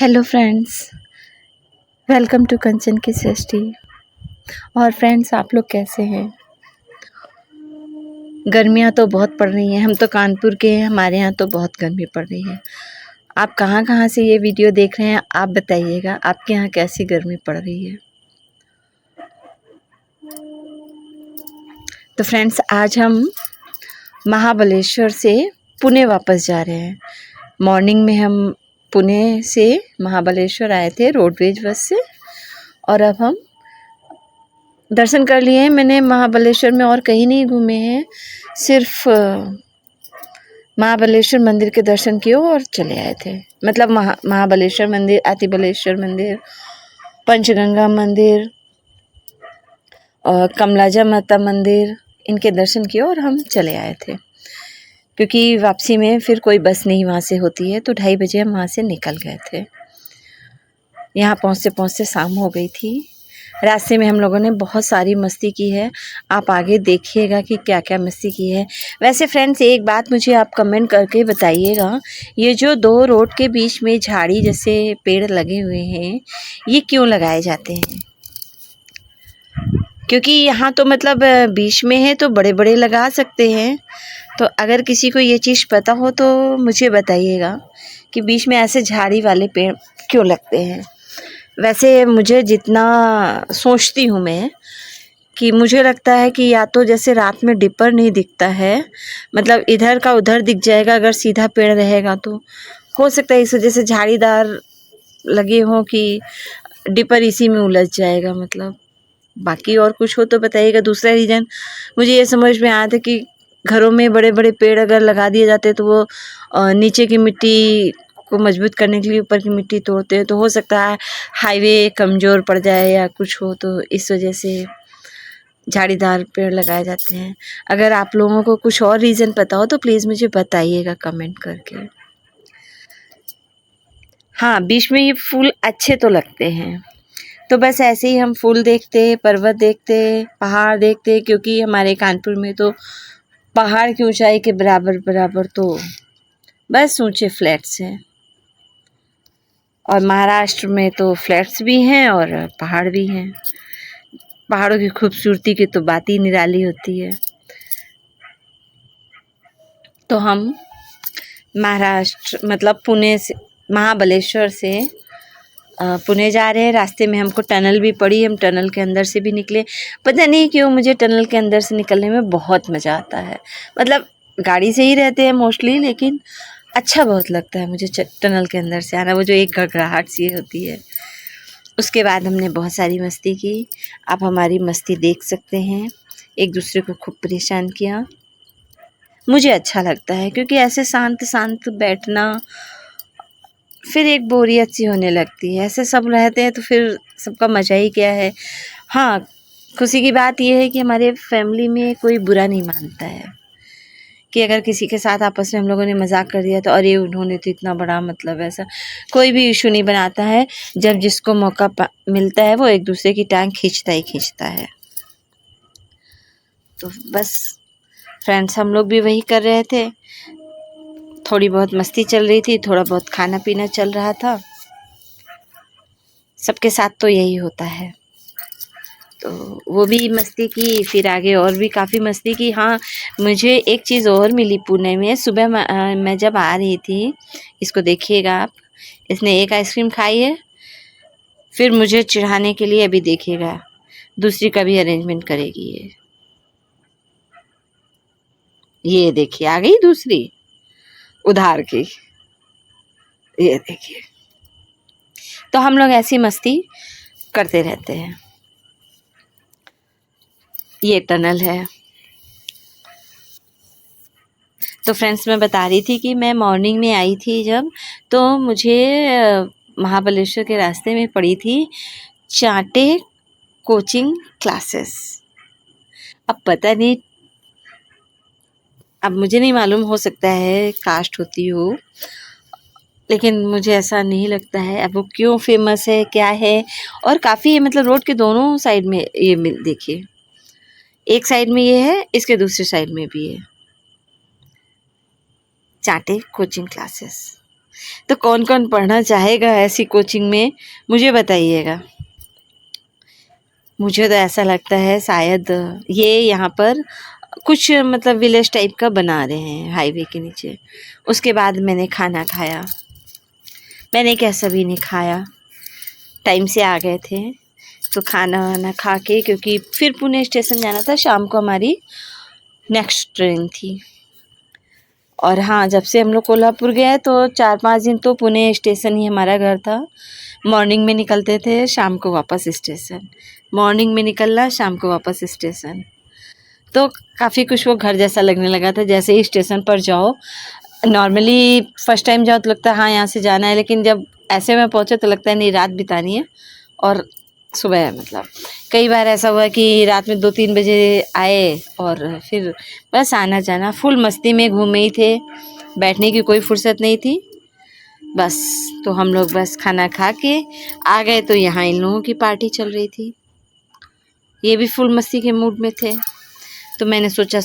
Hello friends, welcome to कंचन की सृष्टि। और friends, आप लोग कैसे हैं? गर्मियाँ तो बहुत पड़ रही हैं। हम तो कानपुर के हैं, हमारे यहाँ तो बहुत गर्मी पड़ रही है। आप कहाँ कहाँ से ये वीडियो देख रहे हैं, आप बताइएगा आपके यहाँ कैसी गर्मी पड़ रही है। तो फ्रेंड्स, आज हम महाबलेश्वर से पुणे वापस जा रहे हैं। मॉर्निंग में हम पुणे से महाबलेश्वर आए थे रोडवेज बस से, और अब हम दर्शन कर लिए हैं। मैंने महाबलेश्वर में और कहीं नहीं घूमे हैं, सिर्फ महाबलेश्वर मंदिर के दर्शन किए और चले आए थे। मतलब महाबलेश्वर मंदिर, अतिबलेश्वर मंदिर, पंचगंगा मंदिर और कमलाजा माता मंदिर, इनके दर्शन किए और हम चले आए थे। क्योंकि वापसी में फिर कोई बस नहीं वहाँ से होती है, तो 2:30 बजे हम वहाँ से निकल गए थे। यहाँ पहुँचते शाम हो गई थी। रास्ते में हम लोगों ने बहुत सारी मस्ती की है। आप आगे देखिएगा कि क्या क्या मस्ती की है। वैसे फ्रेंड्स, एक बात मुझे आप कमेंट करके बताइएगा, ये जो 2 रोड के बीच में झाड़ी जैसे पेड़ लगे हुए हैं, ये क्यों लगाए जाते हैं? क्योंकि यहाँ तो मतलब बीच में है तो बड़े बड़े लगा सकते हैं। तो अगर किसी को ये चीज़ पता हो तो मुझे बताइएगा कि बीच में ऐसे झाड़ी वाले पेड़ क्यों लगते हैं। वैसे मुझे जितना सोचती हूँ मैं, कि मुझे लगता है कि या तो जैसे रात में डिपर नहीं दिखता है, मतलब इधर का उधर दिख जाएगा अगर सीधा पेड़ रहेगा, तो हो सकता है इस वजह से झाड़ीदार लगे हों कि डिपर इसी में उलझ जाएगा। मतलब बाकी और कुछ हो तो बताइएगा। दूसरा रीज़न मुझे ये समझ में आया था कि घरों में बड़े बड़े पेड़ अगर लगा दिए जाते तो वो नीचे की मिट्टी को मजबूत करने के लिए ऊपर की मिट्टी तोड़ते हैं, तो हो सकता है हाईवे कमज़ोर पड़ जाए या कुछ हो, तो इस वजह से झाड़ीदार पेड़ लगाए जाते हैं। अगर आप लोगों को कुछ और रीज़न पता हो तो प्लीज़ मुझे बताइएगा कमेंट करके। हाँ, बीच में ये फूल अच्छे तो लगते हैं। तो बस ऐसे ही हम फूल देखते, पर्वत देखते, पहाड़ देखते, क्योंकि हमारे कानपुर में तो पहाड़ की ऊंचाई के बराबर बराबर तो बस ऊंचे फ्लैट्स हैं। और महाराष्ट्र में तो फ्लैट्स भी हैं और पहाड़ भी हैं। पहाड़ों की खूबसूरती की तो बात ही निराली होती है। तो हम महाराष्ट्र मतलब पुणे से, महाबलेश्वर से पुणे जा रहे हैं। रास्ते में हमको टनल भी पड़ी, हम टनल के अंदर से भी निकले। पता नहीं क्यों मुझे टनल के अंदर से निकलने में बहुत मज़ा आता है। मतलब गाड़ी से ही रहते हैं मोस्टली, लेकिन अच्छा बहुत लगता है मुझे टनल के अंदर से आना। वो जो एक घबराहट सी होती है। उसके बाद हमने बहुत सारी मस्ती की। आप हमारी मस्ती देख सकते हैं। एक दूसरे को खूब परेशान किया। मुझे अच्छा लगता है क्योंकि ऐसे शांत शांत बैठना फिर एक बोरियत सी होने लगती है। ऐसे सब रहते हैं तो फिर सबका मज़ा ही क्या है। हाँ, खुशी की बात यह है कि हमारे फैमिली में कोई बुरा नहीं मानता है, कि अगर किसी के साथ आपस में हम लोगों ने मजाक कर दिया तो अरे उन्होंने तो इतना बड़ा, मतलब ऐसा कोई भी इशू नहीं बनाता है। जब जिसको मौका मिलता है वो एक दूसरे की टांग खींचता ही खींचता है। तो बस फ्रेंड्स, हम लोग भी वही कर रहे थे। थोड़ी बहुत मस्ती चल रही थी, थोड़ा बहुत खाना पीना चल रहा था। सबके साथ तो यही होता है। तो वो भी मस्ती की, फिर आगे और भी काफ़ी मस्ती की। हाँ, मुझे एक चीज़ और मिली पुणे में। सुबह मैं जब आ रही थी, इसको देखिएगा आप, इसने एक आइसक्रीम खाई है, फिर मुझे चिढ़ाने के लिए अभी देखिएगा दूसरी का भी अरेंजमेंट करेगी। ये देखिए आ गई दूसरी उधार की, ये देखिए। तो हम लोग ऐसी मस्ती करते रहते हैं। ये टनल है। तो फ्रेंड्स, मैं बता रही थी कि मैं मॉर्निंग में आई थी जब, तो मुझे महाबलेश्वर के रास्ते में पड़ी थी चांटे कोचिंग क्लासेस। अब पता नहीं, अब मुझे नहीं मालूम, हो सकता है कास्ट होती हो, लेकिन मुझे ऐसा नहीं लगता है। अब वो क्यों फेमस है, क्या है, और काफ़ी मतलब रोड के दोनों साइड में ये देखिए, एक साइड में ये है, इसके दूसरे साइड में भी है चांटे कोचिंग क्लासेस। तो कौन कौन पढ़ना चाहेगा ऐसी कोचिंग में, मुझे बताइएगा। मुझे तो ऐसा लगता है शायद ये यहाँ पर कुछ मतलब विलेज टाइप का बना रहे हैं हाईवे के नीचे। उसके बाद मैंने खाना खाया। मैंने क्या, सभी ने खाया, टाइम से आ गए थे तो खाना वाना खा के, क्योंकि फिर पुणे स्टेशन जाना था, शाम को हमारी नेक्स्ट ट्रेन थी। और हाँ, जब से हम लोग कोल्हापुर गए तो 4-5 दिन तो पुणे स्टेशन ही हमारा घर था। मॉर्निंग में निकलते थे, शाम को वापस स्टेशन, मॉर्निंग में निकलना, शाम को वापस स्टेशन। तो काफ़ी कुछ वो घर जैसा लगने लगा था। जैसे ही स्टेशन पर जाओ, नॉर्मली फर्स्ट टाइम जाओ तो लगता है हाँ यहाँ से जाना है, लेकिन जब ऐसे में पहुँचे तो लगता है नहीं, रात बितानी है और सुबह है। मतलब कई बार ऐसा हुआ कि रात में 2-3 बजे आए और फिर बस आना जाना, फुल मस्ती में घूमे ही थे, बैठने की कोई फुर्सत नहीं थी बस। तो हम लोग बस खाना खा के आ गए तो यहाँ इन लोगों की पार्टी चल रही थी, ये भी फुल मस्ती के मूड में थे। तो मैंने सोचा